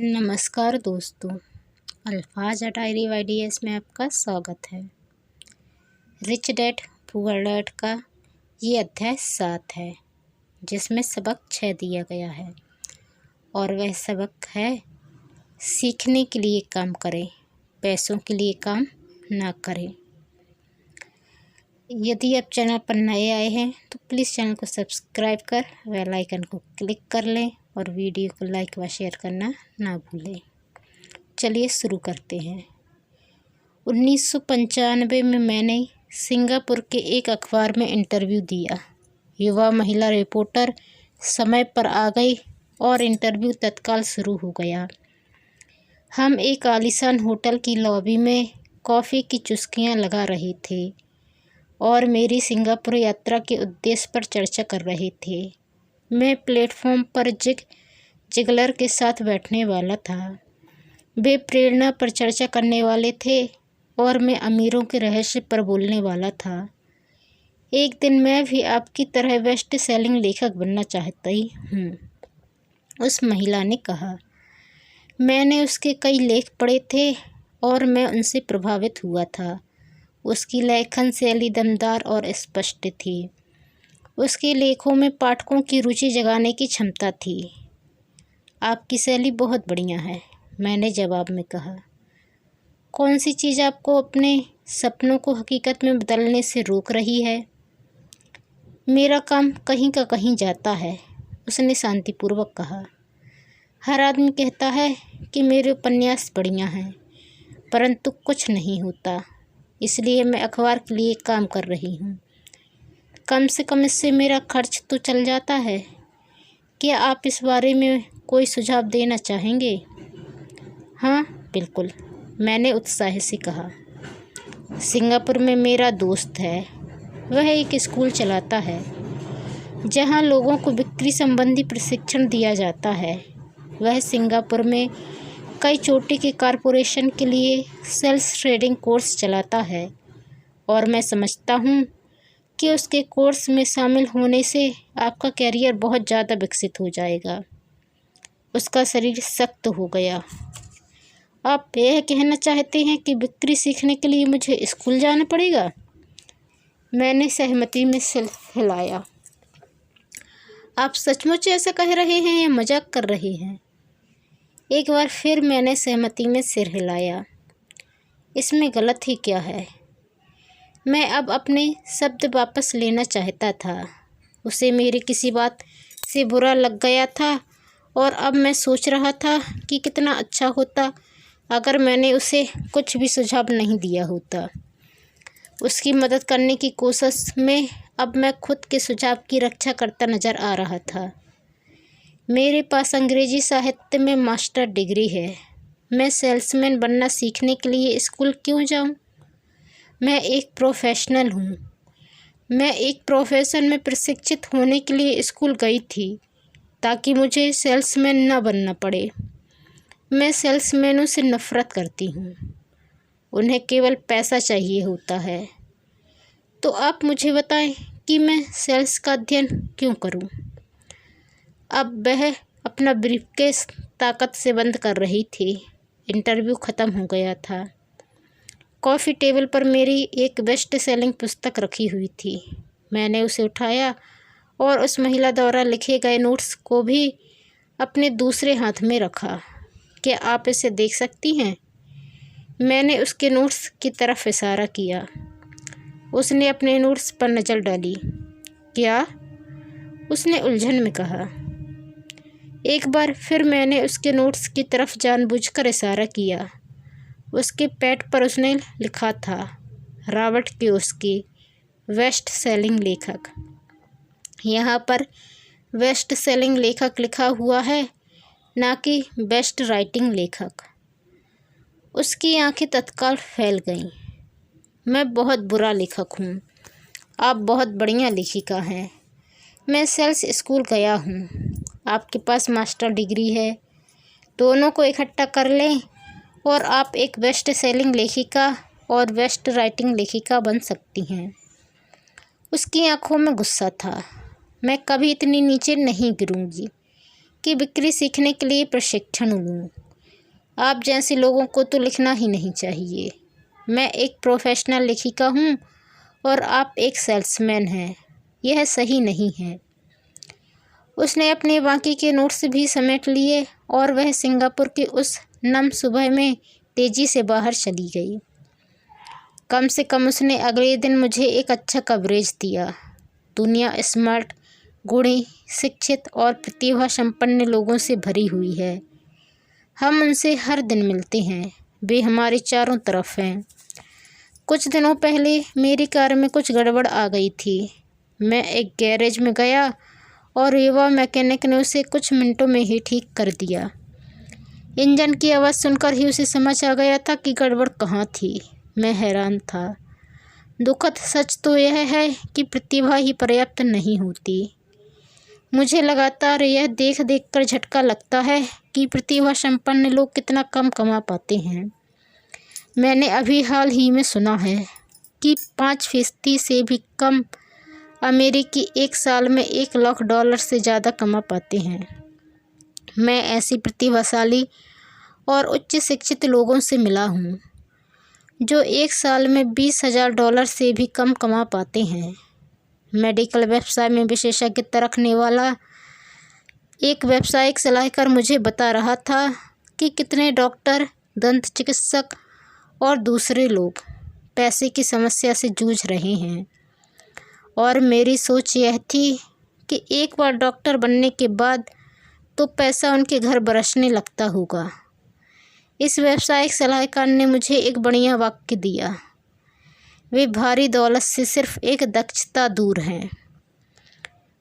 नमस्कार दोस्तों, अल्फाज डायरी वाईडीएस में आपका स्वागत है। रिच डैड पुअर डैड का ये अध्याय 7 है, जिसमें सबक 6 दिया गया है और वह सबक है सीखने के लिए काम करें, पैसों के लिए काम ना करें। यदि आप चैनल पर नए आए हैं तो प्लीज़ चैनल को सब्सक्राइब कर बेल आइकन को क्लिक कर लें और वीडियो को लाइक व शेयर करना ना भूलें। चलिए शुरू करते हैं। 1995 में मैंने सिंगापुर के एक अखबार में इंटरव्यू दिया। युवा महिला रिपोर्टर समय पर आ गई और इंटरव्यू तत्काल शुरू हो गया। हम एक आलीशान होटल की लॉबी में कॉफ़ी की चुस्कियां लगा रहे थे और मेरी सिंगापुर यात्रा के उद्देश्य पर चर्चा कर रहे थे। मैं प्लेटफॉर्म पर जिगलर के साथ बैठने वाला था। वे प्रेरणा पर चर्चा करने वाले थे और मैं अमीरों के रहस्य पर बोलने वाला था। एक दिन मैं भी आपकी तरह बेस्ट सेलिंग लेखक बनना चाहती हूँ, उस महिला ने कहा। मैंने उसके कई लेख पढ़े थे और मैं उनसे प्रभावित हुआ था। उसकी लेखन शैली दमदार और स्पष्ट थी। उसके लेखों में पाठकों की रुचि जगाने की क्षमता थी। आपकी शैली बहुत बढ़िया है, मैंने जवाब में कहा। कौन सी चीज़ आपको अपने सपनों को हकीकत में बदलने से रोक रही है? मेरा काम कहीं का कहीं जाता है, उसने शांतिपूर्वक कहा। हर आदमी कहता है कि मेरे उपन्यास बढ़िया हैं, परंतु कुछ नहीं होता। इसलिए मैं अखबार के लिए काम कर रही हूँ। कम से कम इससे मेरा खर्च तो चल जाता है। क्या आप इस बारे में कोई सुझाव देना चाहेंगे? हाँ बिल्कुल, मैंने उत्साह से कहा। सिंगापुर में मेरा दोस्त है। वह एक स्कूल चलाता है जहाँ लोगों को बिक्री संबंधी प्रशिक्षण दिया जाता है। वह सिंगापुर में कई चोटी के कॉरपोरेशन के लिए सेल्स ट्रेडिंग कोर्स चलाता है और मैं समझता हूँ कि उसके कोर्स में शामिल होने से आपका कैरियर बहुत ज़्यादा विकसित हो जाएगा। उसका शरीर सख्त हो गया। आप यह कहना चाहते हैं कि बिक्री सीखने के लिए मुझे स्कूल जाना पड़ेगा? मैंने सहमति में सिर हिलाया। आप सचमुच ऐसा कह रहे हैं या मजाक कर रहे हैं? एक बार फिर मैंने सहमति में सिर हिलाया। इसमें गलत ही क्या है? मैं अब अपने शब्द वापस लेना चाहता था। उसे मेरी किसी बात से बुरा लग गया था और अब मैं सोच रहा था कि कितना अच्छा होता अगर मैंने उसे कुछ भी सुझाव नहीं दिया होता। उसकी मदद करने की कोशिश में अब मैं खुद के सुझाव की रक्षा करता नज़र आ रहा था। मेरे पास अंग्रेजी साहित्य में मास्टर डिग्री है। मैं सेल्समैन बनना सीखने के लिए स्कूल क्यों जाऊं? मैं एक प्रोफेशनल हूं। मैं एक प्रोफेशन में प्रशिक्षित होने के लिए स्कूल गई थी ताकि मुझे सेल्समैन न बनना पड़े। मैं सेल्समैनों से नफ़रत करती हूं। उन्हें केवल पैसा चाहिए होता है। तो आप मुझे बताएं कि मैं सेल्स का अध्ययन क्यों करूं? अब वह अपना ब्रीफकेस ताकत से बंद कर रही थी। इंटरव्यू ख़त्म हो गया था। कॉफ़ी टेबल पर मेरी एक बेस्ट सेलिंग पुस्तक रखी हुई थी। मैंने उसे उठाया और उस महिला द्वारा लिखे गए नोट्स को भी अपने दूसरे हाथ में रखा। क्या आप इसे देख सकती हैं? मैंने उसके नोट्स की तरफ इशारा किया। उसने अपने नोट्स पर नज़र डाली। क्या? उसने उलझन में कहा। एक बार फिर मैंने उसके नोट्स की तरफ जानबूझकर इशारा किया। उसके पेट पर उसने लिखा था, रॉबर्ट कियोसाकी, बेस्ट सेलिंग लेखक। यहाँ पर बेस्ट सेलिंग लेखक लिखा हुआ है, ना कि बेस्ट राइटिंग लेखक। उसकी आंखें तत्काल फैल गईं। मैं बहुत बुरा लेखक हूँ। आप बहुत बढ़िया लेखिका हैं। मैं सेल्स स्कूल गया हूँ। आपके पास मास्टर डिग्री है। दोनों को इकट्ठा कर लें और आप एक बेस्ट सेलिंग लेखिका और बेस्ट राइटिंग लेखिका बन सकती हैं। उसकी आंखों में गुस्सा था। मैं कभी इतनी नीचे नहीं गिरूंगी कि बिक्री सीखने के लिए प्रशिक्षण लूँ। आप जैसे लोगों को तो लिखना ही नहीं चाहिए। मैं एक प्रोफेशनल लेखिका हूँ और आप एक सेल्समैन हैं। यह सही नहीं है। उसने अपने बाकी के नोट्स भी समेट लिए और वह सिंगापुर की उस नम सुबह में तेज़ी से बाहर चली गई। कम से कम उसने अगले दिन मुझे एक अच्छा कवरेज दिया। दुनिया स्मार्ट, गुणी, शिक्षित और प्रतिभा संपन्न लोगों से भरी हुई है। हम उनसे हर दिन मिलते हैं। वे हमारे चारों तरफ हैं। कुछ दिनों पहले मेरी कार में कुछ गड़बड़ आ गई थी। मैं एक गैरेज में गया और युवा मैकेनिक ने उसे कुछ मिनटों में ही ठीक कर दिया। इंजन की आवाज़ सुनकर ही उसे समझ आ गया था कि गड़बड़ कहाँ थी। मैं हैरान था। दुखद सच तो यह है कि प्रतिभा ही पर्याप्त नहीं होती। मुझे लगातार यह देख देख कर झटका लगता है कि प्रतिभा संपन्न लोग कितना कम कमा पाते हैं। मैंने अभी हाल ही में सुना है कि 5% से भी कम अमेरिकी एक साल में $1 लाख से ज़्यादा कमा पाते हैं। मैं ऐसी प्रतिभाशाली और उच्च शिक्षित लोगों से मिला हूँ जो एक साल में $20,000 से भी कम कमा पाते हैं। मेडिकल व्यवसाय में विशेषज्ञता रखने वाला एक व्यावसायिक सलाहकार मुझे बता रहा था कि कितने डॉक्टर, दंत चिकित्सक और दूसरे लोग पैसे की समस्या से जूझ रहे हैं। और मेरी सोच यह थी कि एक बार डॉक्टर बनने के बाद तो पैसा उनके घर बरसने लगता होगा। इस व्यावसायिक सलाहकार ने मुझे एक बढ़िया वाक्य दिया। वे भारी दौलत से सिर्फ एक दक्षता दूर हैं।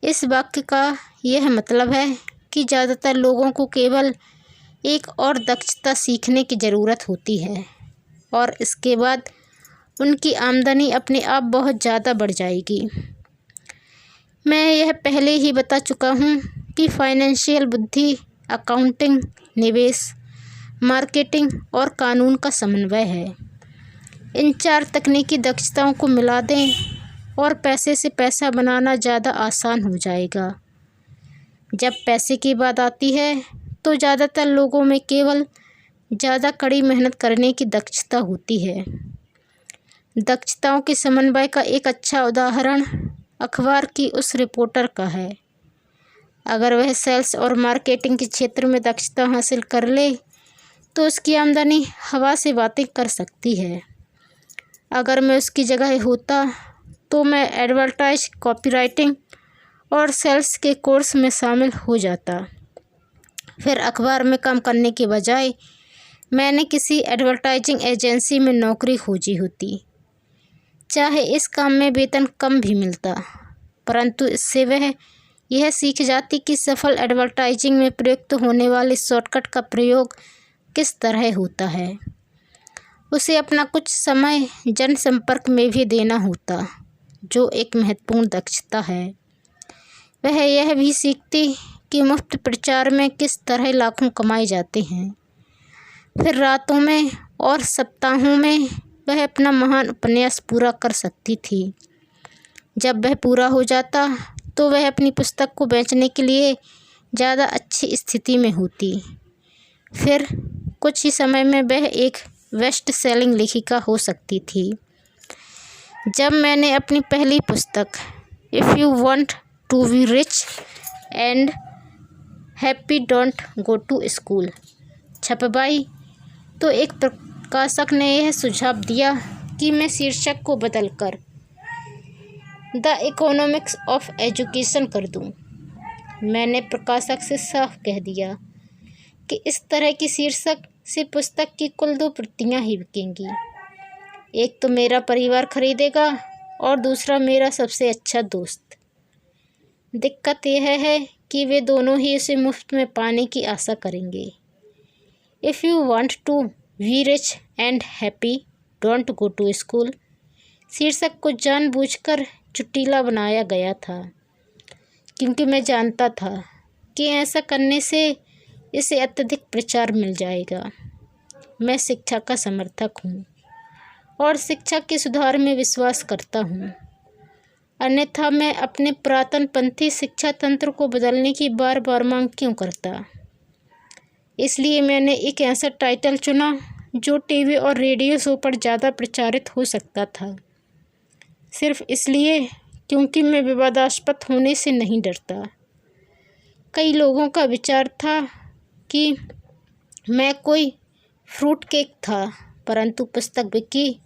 इस वाक्य का यह मतलब है कि ज़्यादातर लोगों को केवल एक और दक्षता सीखने की ज़रूरत होती है और इसके बाद उनकी आमदनी अपने आप बहुत ज़्यादा बढ़ जाएगी। मैं यह पहले ही बता चुका हूँ कि फाइनेंशियल बुद्धि अकाउंटिंग, निवेश, मार्केटिंग और कानून का समन्वय है। इन 4 तकनीकी दक्षताओं को मिला दें और पैसे से पैसा बनाना ज़्यादा आसान हो जाएगा। जब पैसे की बात आती है तो ज़्यादातर लोगों में केवल ज़्यादा कड़ी मेहनत करने की दक्षता होती है। दक्षताओं के समन्वय का एक अच्छा उदाहरण अखबार की उस रिपोर्टर का है। अगर वह सेल्स और मार्केटिंग के क्षेत्र में दक्षता हासिल कर ले तो उसकी आमदनी हवा से बातें कर सकती है। अगर मैं उसकी जगह होता तो मैं एडवर्टाइज, कॉपीराइटिंग और सेल्स के कोर्स में शामिल हो जाता। फिर अखबार में काम करने के बजाय मैंने किसी एडवर्टाइजिंग एजेंसी में नौकरी खोजी होती। चाहे इस काम में वेतन कम भी मिलता, परंतु इससे वह यह सीख जाती कि सफल एडवर्टाइजिंग में प्रयुक्त होने वाले शॉर्टकट का प्रयोग किस तरह होता है। उसे अपना कुछ समय जनसंपर्क में भी देना होता, जो एक महत्वपूर्ण दक्षता है। वह यह भी सीखती कि मुफ्त प्रचार में किस तरह लाखों कमाए जाते हैं। फिर रातों में और सप्ताहों में वह अपना महान उपन्यास पूरा कर सकती थी। जब वह पूरा हो जाता तो वह अपनी पुस्तक को बेचने के लिए ज़्यादा अच्छी स्थिति में होती। फिर कुछ ही समय में वह एक बेस्ट सेलिंग लेखिका हो सकती थी। जब मैंने अपनी पहली पुस्तक if you want to be rich and happy don't go to school छपवाई तो एक प्रकाशक ने यह सुझाव दिया कि मैं शीर्षक को बदलकर द इकोनॉमिक्स ऑफ एजुकेशन कर दूं। मैंने प्रकाशक से साफ कह दिया कि इस तरह की शीर्षक से पुस्तक की कुल 2 प्रतियां ही बिकेंगी। एक तो मेरा परिवार खरीदेगा और दूसरा मेरा सबसे अच्छा दोस्त। दिक्कत यह है कि वे दोनों ही इसे मुफ्त में पाने की आशा करेंगे। If you want to be rich and happy don't go to school शीर्षक को जानबूझकर चुटीला बनाया गया था, क्योंकि मैं जानता था कि ऐसा करने से इसे अत्यधिक प्रचार मिल जाएगा। मैं शिक्षा का समर्थक हूँ और शिक्षा के सुधार में विश्वास करता हूँ। अन्यथा मैं अपने पुरातनपंथी शिक्षा तंत्र को बदलने की बार बार मांग क्यों करता। इसलिए मैंने एक ऐसा टाइटल चुना जो टीवी और रेडियो शो पर ज़्यादा प्रचारित हो सकता था, सिर्फ इसलिए क्योंकि मैं विवादास्पद होने से नहीं डरता। कई लोगों का विचार था कि मैं कोई फ्रूट केक था, परंतु पुस्तक बिकी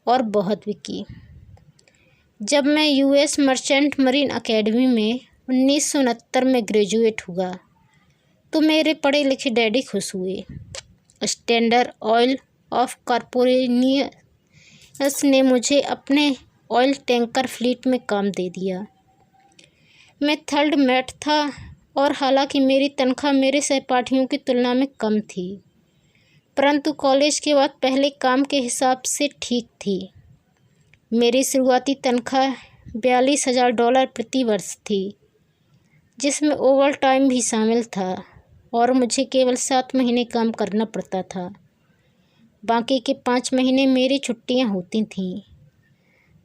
और बहुत बिकी। जब मैं यूएस मर्चेंट मरीन एकेडमी में 1969 में ग्रेजुएट हुआ तो मेरे पढ़े लिखे डैडी खुश हुए। स्टैंडर्ड ऑयल ऑफ कॉर्पोरेनियस ने मुझे अपने ऑयल टैंकर फ्लीट में काम दे दिया। मैं थर्ड मेट था और हालांकि मेरी तनख्वाह मेरे सहपाठियों की तुलना में कम थी, परंतु कॉलेज के बाद पहले काम के हिसाब से ठीक थी। मेरी शुरुआती तनख्वाह $42,000 प्रति वर्ष थी, जिसमें ओवर टाइम भी शामिल था और मुझे केवल 7 महीने काम करना पड़ता था। बाकी के 5 महीने मेरी छुट्टियां होती थीं।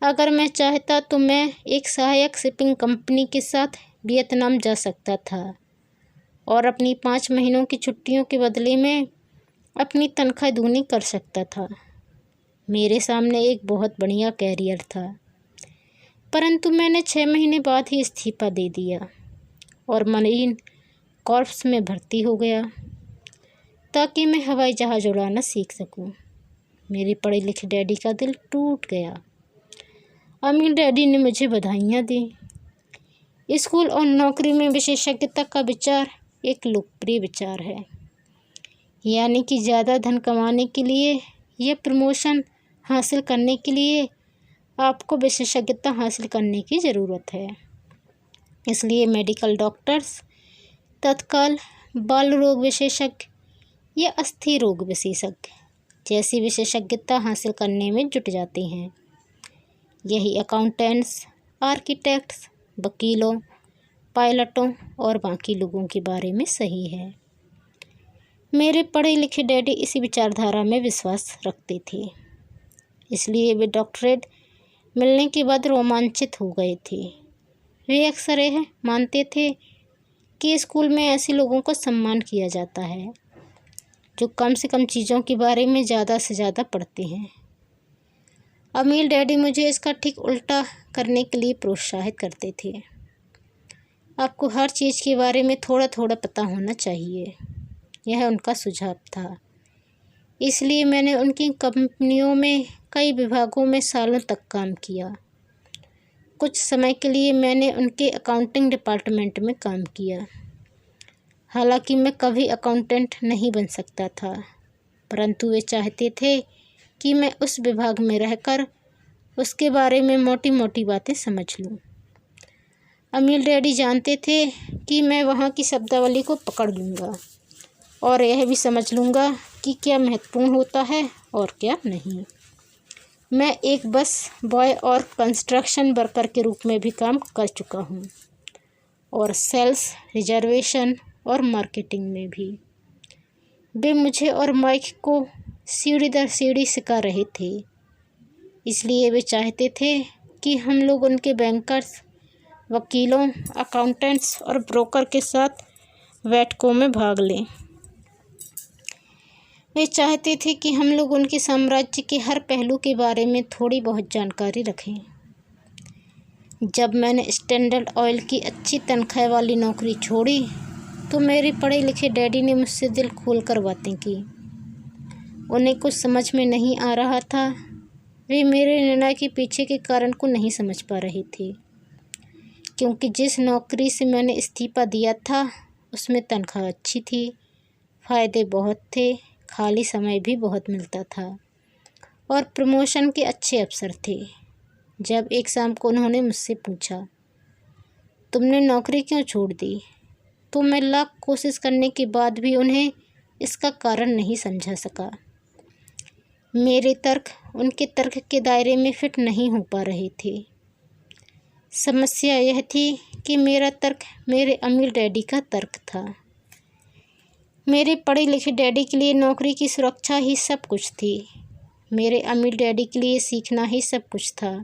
अगर मैं चाहता तो मैं एक सहायक शिपिंग कंपनी के साथ वियतनाम जा सकता था और अपनी 5 महीनों की छुट्टियों के बदले में अपनी तनख्वाह दूनी कर सकता था। मेरे सामने एक बहुत बढ़िया कैरियर था, परंतु मैंने 6 महीने बाद ही इस्तीफा दे दिया और मरीन कॉर्प्स में भर्ती हो गया ताकि मैं हवाई जहाज़ उड़ाना सीख सकूं। मेरे पढ़े लिखे डैडी का दिल टूट गया। अमीर डैडी ने मुझे बधाइयाँ दी। स्कूल और नौकरी में विशेषज्ञता का विचार एक लोकप्रिय विचार है, यानी कि ज़्यादा धन कमाने के लिए या प्रमोशन हासिल करने के लिए आपको विशेषज्ञता हासिल करने की ज़रूरत है। इसलिए मेडिकल डॉक्टर्स तत्काल बाल रोग विशेषज्ञ या अस्थि रोग विशेषज्ञ जैसी विशेषज्ञता हासिल करने में जुट जाते हैं। यही अकाउंटेंट्स, आर्किटेक्ट्स, वकीलों, पायलटों और बाकी लोगों के बारे में सही है। मेरे पढ़े लिखे डैडी इसी विचारधारा में विश्वास रखते थे, इसलिए वे डॉक्टरेट मिलने के बाद रोमांचित हो गए थे। वे अक्सर यह मानते थे कि स्कूल में ऐसे लोगों का सम्मान किया जाता है जो कम से कम चीज़ों के बारे में ज़्यादा से ज़्यादा पढ़ते हैं। अमीर डैडी मुझे इसका ठीक उल्टा करने के लिए प्रोत्साहित करते थे। आपको हर चीज़ के बारे में थोड़ा थोड़ा पता होना चाहिए, यह उनका सुझाव था। इसलिए मैंने उनकी कंपनियों में कई विभागों में सालों तक काम किया। कुछ समय के लिए मैंने उनके अकाउंटिंग डिपार्टमेंट में काम किया। हालांकि मैं कभी अकाउंटेंट नहीं बन सकता था, परंतु वे चाहते थे कि मैं उस विभाग में रहकर उसके बारे में मोटी मोटी बातें समझ लूं। अमीर डैडी जानते थे कि मैं वहाँ की शब्दावली को पकड़ लूँगा और यह भी समझ लूँगा कि क्या महत्वपूर्ण होता है और क्या नहीं। मैं एक बस बॉय और कंस्ट्रक्शन वर्कर के रूप में भी काम कर चुका हूँ और सेल्स, रिजर्वेशन और मार्केटिंग में भी। वे मुझे और माइक को सीढ़ी दर सीढ़ी सिखा रहे थे, इसलिए वे चाहते थे कि हम लोग उनके बैंकर्स, वकीलों, अकाउंटेंट्स और ब्रोकर के साथ बैठकों में भाग लें। वे चाहते थे कि हम लोग उनके साम्राज्य के हर पहलू के बारे में थोड़ी बहुत जानकारी रखें। जब मैंने स्टैंडर्ड ऑयल की अच्छी तनख्वाह वाली नौकरी छोड़ी तो मेरे पढ़े लिखे डैडी ने मुझसे दिल खोल कर बातें की। उन्हें कुछ समझ में नहीं आ रहा था। वे मेरे निर्णय के पीछे के कारण को नहीं समझ पा रहे थे, क्योंकि जिस नौकरी से मैंने इस्तीफा दिया था उसमें तनख्वाह अच्छी थी, फ़ायदे बहुत थे, खाली समय भी बहुत मिलता था और प्रमोशन के अच्छे अवसर थे। जब एक शाम को उन्होंने मुझसे पूछा, तुमने नौकरी क्यों छोड़ दी, तो मैं लाख कोशिश करने के बाद भी उन्हें इसका कारण नहीं समझा सका। मेरे तर्क उनके तर्क के दायरे में फिट नहीं हो पा रहे थे। समस्या यह थी कि मेरा तर्क मेरे अमीर डैडी का तर्क था। मेरे पढ़े लिखे डैडी के लिए नौकरी की सुरक्षा ही सब कुछ थी, मेरे अमीर डैडी के लिए सीखना ही सब कुछ था।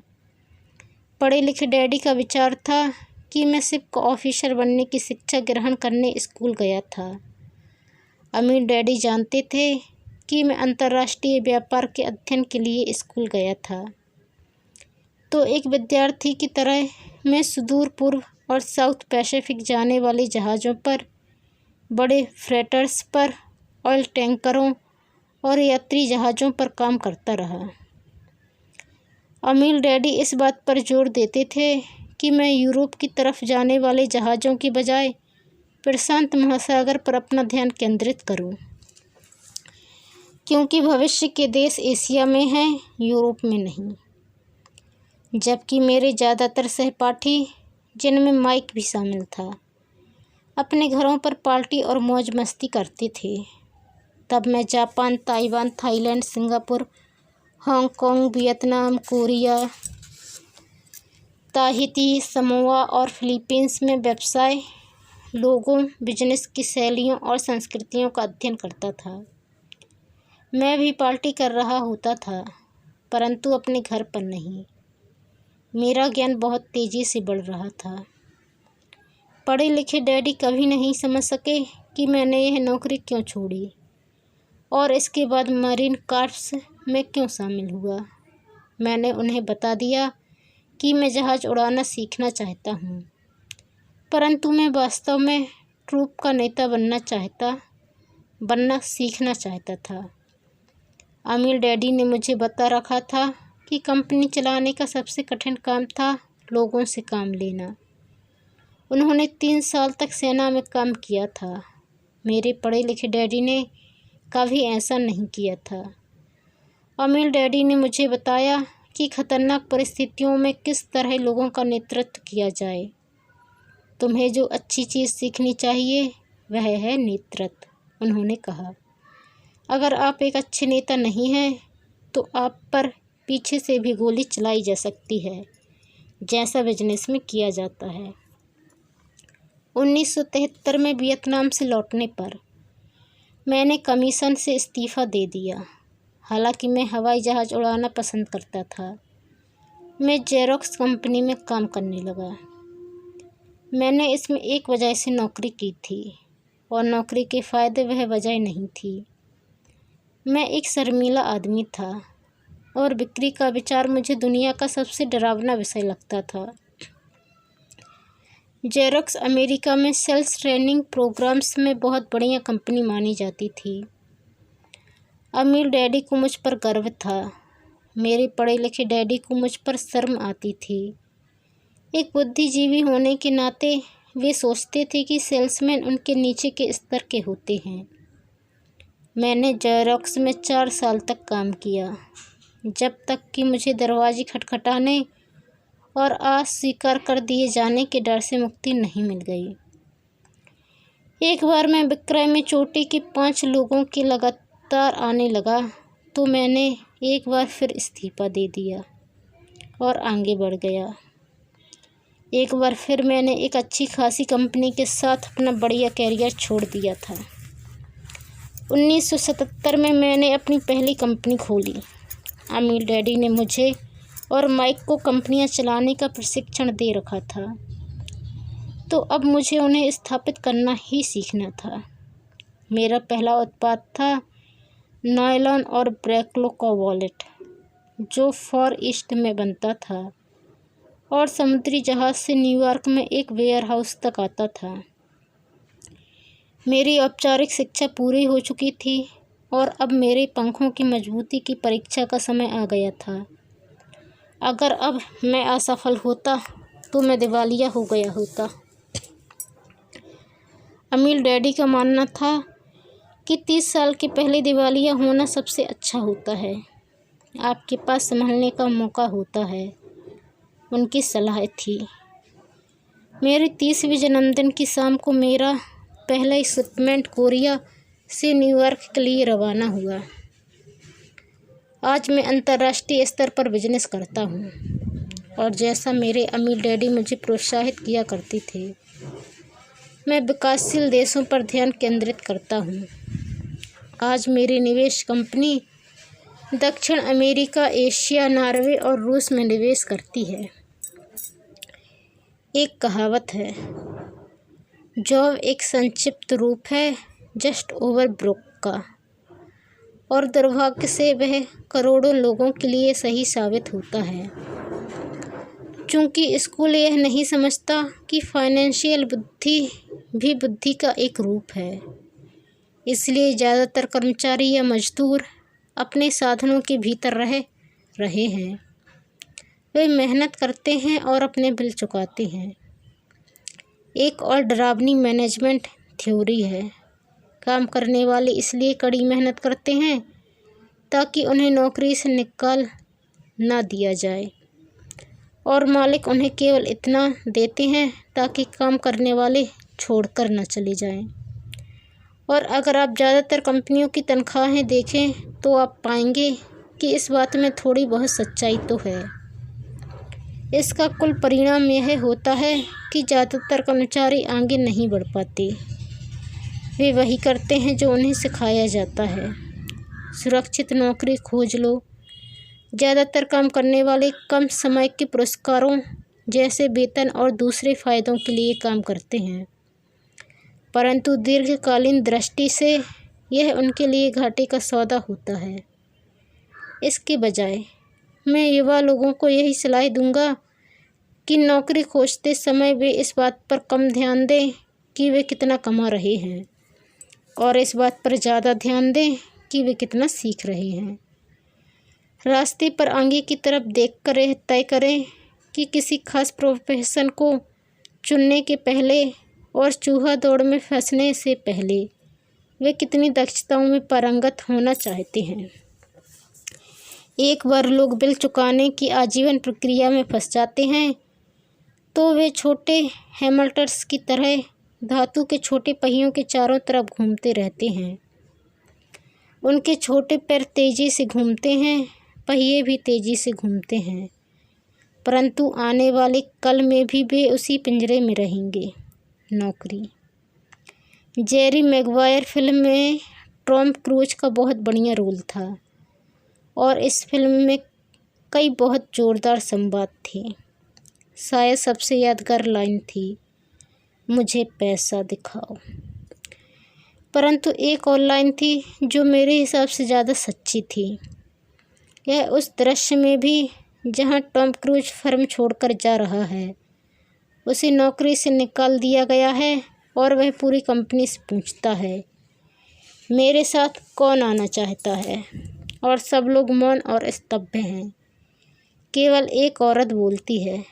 पढ़े लिखे डैडी का विचार था कि मैं सिर्फ ऑफिसर बनने की शिक्षा ग्रहण करने स्कूल गया था। अमीर डैडी जानते थे कि मैं अंतर्राष्ट्रीय व्यापार के अध्ययन के लिए स्कूल गया था, तो एक विद्यार्थी की तरह मैं सुदूर पूर्व और साउथ पैसिफिक जाने वाले जहाज़ों पर, बड़े फ्रेटर्स पर, ऑयल टैंकरों और यात्री जहाज़ों पर काम करता रहा। अमीर डैडी इस बात पर जोर देते थे कि मैं यूरोप की तरफ जाने वाले जहाज़ों की बजाय प्रशांत महासागर पर अपना ध्यान केंद्रित करूं, क्योंकि भविष्य के देश एशिया में हैं, यूरोप में नहीं। जबकि मेरे ज़्यादातर सहपाठी, जिनमें माइक भी शामिल था, अपने घरों पर पार्टी और मौज मस्ती करते थे, तब मैं Japan, Taiwan, Thailand, Singapore, Hong Kong, Vietnam, Korea, Tahiti, Samoa और फिलीपींस में व्यवसाय, लोगों, बिजनेस की शैलियों और संस्कृतियों का अध्ययन करता था। मैं भी पार्टी कर रहा होता था, परंतु अपने घर पर नहीं। मेरा ज्ञान बहुत तेज़ी से बढ़ रहा था। पढ़े लिखे डैडी कभी नहीं समझ सके कि मैंने यह नौकरी क्यों छोड़ी और इसके बाद मरीन कॉर्प्स में क्यों शामिल हुआ। मैंने उन्हें बता दिया कि मैं जहाज़ उड़ाना सीखना चाहता हूँ, परंतु मैं वास्तव में ट्रूप का नेता बनना सीखना चाहता था। अमीर डैडी ने मुझे बता रखा था कि कंपनी चलाने का सबसे कठिन काम था लोगों से काम लेना। उन्होंने 3 साल तक सेना में काम किया था। मेरे पढ़े लिखे डैडी ने कभी ऐसा नहीं किया था। अमीर डैडी ने मुझे बताया कि खतरनाक परिस्थितियों में किस तरह लोगों का नेतृत्व किया जाए। तुम्हें जो अच्छी चीज़ सीखनी चाहिए वह है नेतृत्व, उन्होंने कहा। अगर आप एक अच्छे नेता नहीं हैं तो आप पर पीछे से भी गोली चलाई जा सकती है, जैसा बिजनेस में किया जाता है। 1973 में वियतनाम से लौटने पर मैंने कमीशन से इस्तीफ़ा दे दिया। हालांकि मैं हवाई जहाज़ उड़ाना पसंद करता था। मैं जेरोक्स कंपनी में काम करने लगा। मैंने इसमें एक वजह से नौकरी की थी और नौकरी के फ़ायदे वह वजह नहीं थी। मैं एक शर्मीला आदमी था और बिक्री का विचार मुझे दुनिया का सबसे डरावना विषय लगता था। जेरोक्स अमेरिका में सेल्स ट्रेनिंग प्रोग्राम्स में बहुत बढ़िया कंपनी मानी जाती थी। अमीर डैडी को मुझ पर गर्व था। मेरे पढ़े लिखे डैडी को मुझ पर शर्म आती थी। एक बुद्धिजीवी होने के नाते वे सोचते थे कि सेल्समैन उनके नीचे के स्तर के होते हैं। मैंने जेरोक्स में 4 साल तक काम किया, जब तक कि मुझे दरवाजे खटखटाने और अस्वीकार कर दिए जाने के डर से मुक्ति नहीं मिल गई। एक बार मैं विक्रय में चोटी के 5 लोगों के लगातार आने लगा तो मैंने एक बार फिर इस्तीफ़ा दे दिया और आगे बढ़ गया। एक बार फिर मैंने एक अच्छी खासी कंपनी के साथ अपना बढ़िया कैरियर छोड़ दिया था। 1977 में मैंने अपनी पहली कंपनी खोली। अमीर डैडी ने मुझे और माइक को कंपनियां चलाने का प्रशिक्षण दे रखा था, तो अब मुझे उन्हें स्थापित करना ही सीखना था। मेरा पहला उत्पाद था नायलॉन और ब्रेकलो का वॉलेट, जो फॉर ईस्ट में बनता था और समुद्री जहाज़ से न्यूयॉर्क में एक वेयरहाउस तक आता था। मेरी औपचारिक शिक्षा पूरी हो चुकी थी और अब मेरे पंखों की मजबूती की परीक्षा का समय आ गया था। अगर अब मैं असफल होता तो मैं दिवालिया हो गया होता। अमीर डैडी का मानना था कि 30 साल के पहले दिवालिया होना सबसे अच्छा होता है। आपके पास संभलने का मौका होता है, उनकी सलाह थी। मेरे 30वें जन्मदिन की शाम को मेरा पहला शिपमेंट कोरिया से न्यूयॉर्क के लिए रवाना हुआ। आज मैं अंतर्राष्ट्रीय स्तर पर बिजनेस करता हूँ और जैसा मेरे अमीर डैडी मुझे प्रोत्साहित किया करते थे, मैं विकासशील देशों पर ध्यान केंद्रित करता हूँ। आज मेरी निवेश कंपनी दक्षिण अमेरिका, एशिया, नॉर्वे और रूस में निवेश करती है। एक कहावत है, जॉब एक संक्षिप्त रूप है जस्ट ओवर ब्रोक का, और दुर्भाग्य से वह करोड़ों लोगों के लिए सही साबित होता है। चूँकि स्कूल यह नहीं समझता कि फाइनेंशियल बुद्धि भी बुद्धि का एक रूप है, इसलिए ज़्यादातर कर्मचारी या मजदूर अपने साधनों के भीतर रहे हैं। वे मेहनत करते हैं और अपने बिल चुकाते हैं। एक और डरावनी मैनेजमेंट थ्योरी है। काम करने वाले इसलिए कड़ी मेहनत करते हैं ताकि उन्हें नौकरी से निकाल ना दिया जाए, और मालिक उन्हें केवल इतना देते हैं ताकि काम करने वाले छोड़कर न चले जाएं। और अगर आप ज़्यादातर कंपनियों की तनख्वाहें देखें तो आप पाएंगे कि इस बात में थोड़ी बहुत सच्चाई तो है। इसका कुल परिणाम यह होता है कि ज़्यादातर कर्मचारी आगे नहीं बढ़ पाते। वे वही करते हैं जो उन्हें सिखाया जाता है। सुरक्षित नौकरी खोज लो। ज़्यादातर काम करने वाले कम समय के पुरस्कारों जैसे वेतन और दूसरे फ़ायदों के लिए काम करते हैं, परंतु दीर्घकालीन दृष्टि से यह उनके लिए घाटे का सौदा होता है। इसके बजाय मैं युवा लोगों को यही सलाह दूंगा कि नौकरी खोजते समय वे इस बात पर कम ध्यान दें कि वे कितना कमा रहे हैं, और इस बात पर ज़्यादा ध्यान दें कि वे कितना सीख रहे हैं। रास्ते पर आगे की तरफ देखकर यह तय करें कि किसी खास प्रोफेशन को चुनने के पहले और चूहा दौड़ में फंसने से पहले वे कितनी दक्षताओं में पारंगत होना चाहते हैं। एक बार लोग बिल चुकाने की आजीवन प्रक्रिया में फंस जाते हैं तो वे छोटे हैमल्टर्स की तरह धातु के छोटे पहियों के चारों तरफ घूमते रहते हैं। उनके छोटे पैर तेज़ी से घूमते हैं, पहिए भी तेज़ी से घूमते हैं, परंतु आने वाले कल में भी वे उसी पिंजरे में रहेंगे, नौकरी। जेरी मैगवायर फिल्म में टॉम क्रूज का बहुत बढ़िया रोल था, और इस फिल्म में कई बहुत ज़ोरदार संवाद थे। शायद सबसे यादगार लाइन थी, मुझे पैसा दिखाओ। परंतु एक और लाइन थी जो मेरे हिसाब से ज़्यादा सच्ची थी। यह उस दृश्य में भी जहां टॉम क्रूज फर्म छोड़कर जा रहा है। उसे नौकरी से निकाल दिया गया है और वह पूरी कंपनी से पूछता है, मेरे साथ कौन आना चाहता है? और सब लोग मौन और स्तब्ध हैं। केवल एक औरत बोलती है,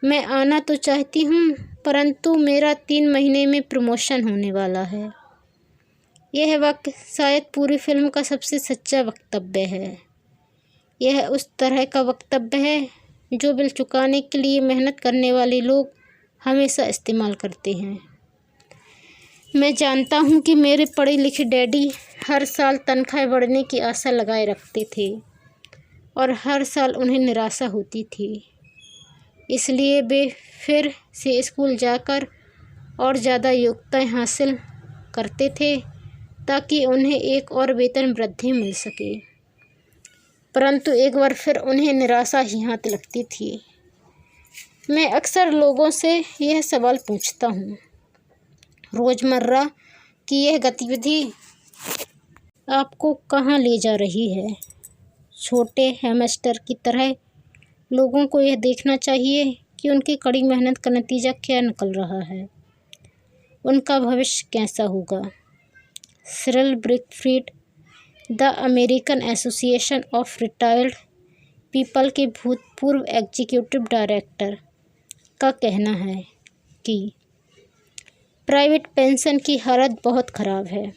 मैं आना तो चाहती हूँ, परंतु मेरा 3 महीने में प्रमोशन होने वाला है। यह वाक्य शायद पूरी फिल्म का सबसे सच्चा वक्तव्य है। यह उस तरह का वक्तव्य है जो बिल चुकाने के लिए मेहनत करने वाले लोग हमेशा इस्तेमाल करते हैं। मैं जानता हूँ कि मेरे पढ़े लिखे डैडी हर साल तनख्वाह बढ़ने की आशा लगाए रखते थे, और हर साल उन्हें निराशा होती थी। इसलिए वे फिर से स्कूल जाकर और ज़्यादा योग्यताएं हासिल करते थे ताकि उन्हें एक और वेतन वृद्धि मिल सके। परंतु एक बार फिर उन्हें निराशा ही हाथ लगती थी। मैं अक्सर लोगों से यह सवाल पूछता हूँ, रोज़मर्रा की यह गतिविधि आपको कहाँ ले जा रही है? छोटे हैमस्टर की तरह लोगों को यह देखना चाहिए कि उनकी कड़ी मेहनत का नतीजा क्या निकल रहा है, उनका भविष्य कैसा होगा। Cyril Brickfield, the American Association of Retired People के भूतपूर्व एग्जीक्यूटिव डायरेक्टर का कहना है कि प्राइवेट पेंशन की हालत बहुत ख़राब है।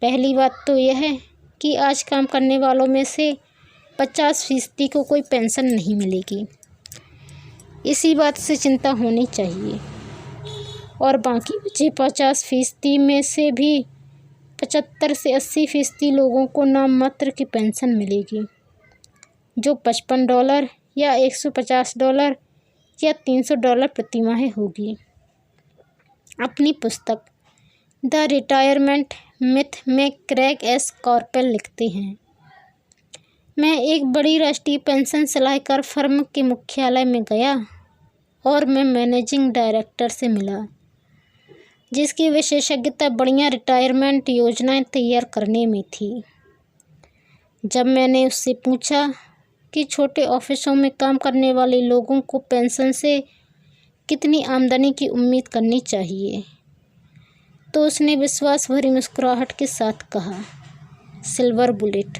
पहली बात तो यह है कि आज काम करने वालों में से 50% को कोई पेंशन नहीं मिलेगी। इसी बात से चिंता होनी चाहिए। और बाकी बचे 50% में से भी 75 से 80% लोगों को नाम मात्र की पेंशन मिलेगी, जो $55 या $150 या $300 प्रतिमाह होगी। अपनी पुस्तक द रिटायरमेंट मिथ में क्रेग एस कॉर्पेल लिखते हैं, मैं एक बड़ी राष्ट्रीय पेंशन सलाहकार फर्म के मुख्यालय में गया और मैं मैनेजिंग डायरेक्टर से मिला, जिसकी विशेषज्ञता बढ़िया रिटायरमेंट योजनाएं तैयार करने में थी। जब मैंने उससे पूछा कि छोटे ऑफिसों में काम करने वाले लोगों को पेंशन से कितनी आमदनी की उम्मीद करनी चाहिए, तो उसने विश्वास भरी मुस्कुराहट के साथ कहा, सिल्वर बुलेट।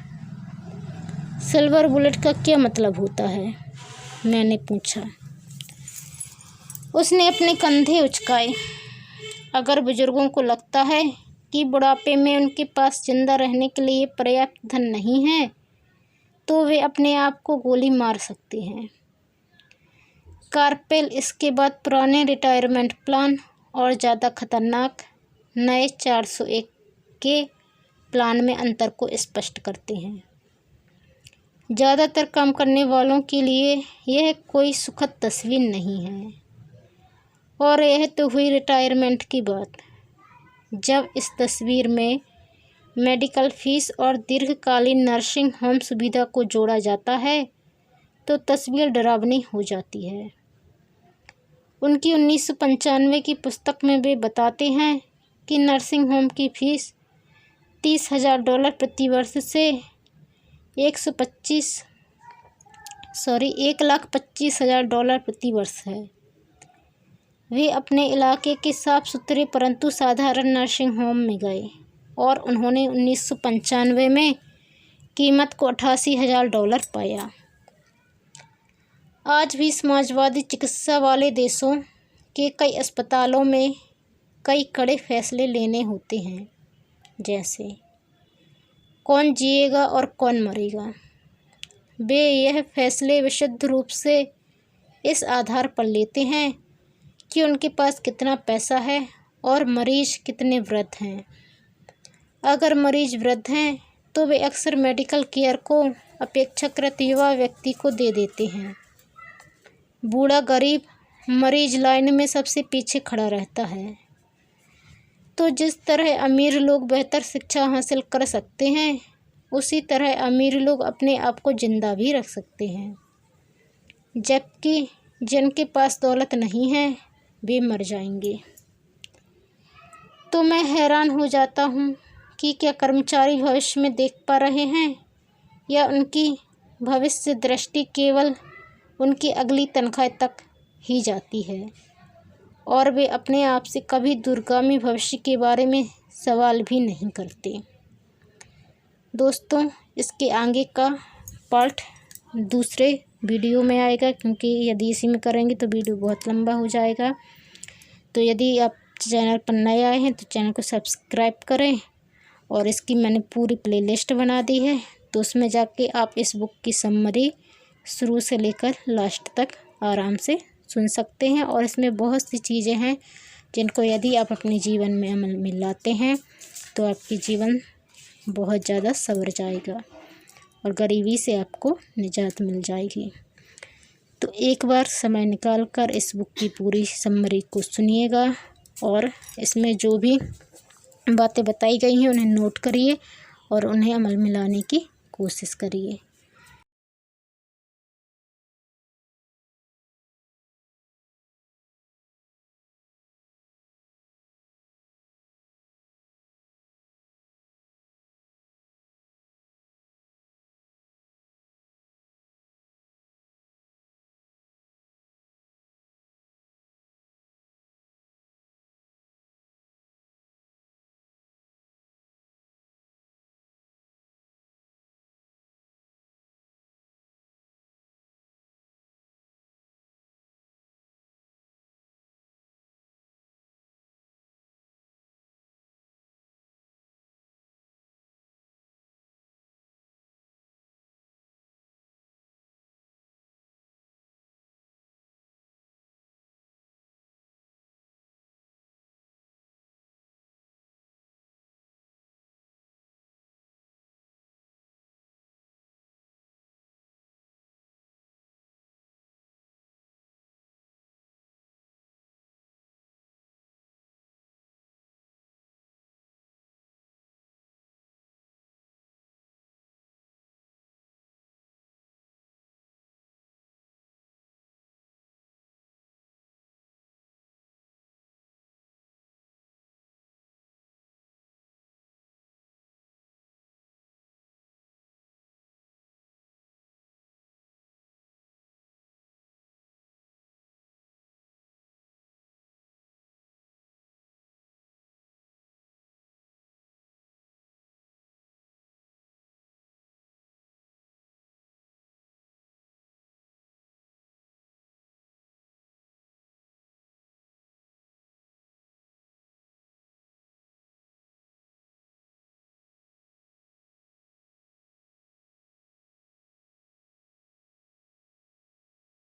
सिल्वर बुलेट का क्या मतलब होता है? मैंने पूछा। उसने अपने कंधे उचकाए। अगर बुजुर्गों को लगता है कि बुढ़ापे में उनके पास जिंदा रहने के लिए पर्याप्त धन नहीं है, तो वे अपने आप को गोली मार सकते हैं। कार्पेल इसके बाद पुराने रिटायरमेंट प्लान और ज़्यादा खतरनाक नए 401 के प्लान में अंतर को स्पष्ट करते हैं। ज़्यादातर काम करने वालों के लिए यह कोई सुखद तस्वीर नहीं है। और यह तो हुई रिटायरमेंट की बात। जब इस तस्वीर में मेडिकल फीस और दीर्घकालीन नर्सिंग होम सुविधा को जोड़ा जाता है तो तस्वीर डरावनी हो जाती है। उनकी 1995 की पुस्तक में वे बताते हैं कि नर्सिंग होम की फीस $30,000 प्रति वर्ष से 1,25,000 डॉलर प्रति वर्ष है। वे अपने इलाके के साफ सुथरे परंतु साधारण नर्सिंग होम में गए और उन्होंने 1995 में कीमत को $88,000 पाया। आज भी समाजवादी चिकित्सा वाले देशों के कई अस्पतालों में कई कड़े फैसले लेने होते हैं, जैसे कौन जिएगा और कौन मरेगा। वे यह फैसले विशुद्ध रूप से इस आधार पर लेते हैं कि उनके पास कितना पैसा है और मरीज कितने वृद्ध हैं। अगर मरीज वृद्ध हैं तो वे अक्सर मेडिकल केयर को अपेक्षाकृत युवा व्यक्ति को दे देते हैं। बूढ़ा गरीब मरीज लाइन में सबसे पीछे खड़ा रहता है। तो जिस तरह अमीर लोग बेहतर शिक्षा हासिल कर सकते हैं, उसी तरह अमीर लोग अपने आप को जिंदा भी रख सकते हैं, जबकि जिनके पास दौलत नहीं है वे मर जाएंगे। तो मैं हैरान हो जाता हूँ कि क्या कर्मचारी भविष्य में देख पा रहे हैं या उनकी भविष्य दृष्टि केवल उनकी अगली तनख्वाह तक ही जाती है और वे अपने आप से कभी दूरगामी भविष्य के बारे में सवाल भी नहीं करते। दोस्तों, इसके आगे का पार्ट दूसरे वीडियो में आएगा, क्योंकि यदि इसी में करेंगे तो वीडियो बहुत लंबा हो जाएगा। तो यदि आप चैनल पर नए आए हैं तो चैनल को सब्सक्राइब करें और इसकी मैंने पूरी प्लेलिस्ट बना दी है, तो उसमें जाके आप इस बुक की समरी शुरू से लेकर लास्ट तक आराम से सुन सकते हैं। और इसमें बहुत सी चीज़ें हैं जिनको यदि आप अपने जीवन में अमल में लाते हैं तो आपकी जीवन बहुत ज़्यादा संवर जाएगा और गरीबी से आपको निजात मिल जाएगी। तो एक बार समय निकाल कर इस बुक की पूरी समरी को सुनिएगा और इसमें जो भी बातें बताई गई हैं उन्हें नोट करिए और उन्हें अमल में लाने की कोशिश करिए।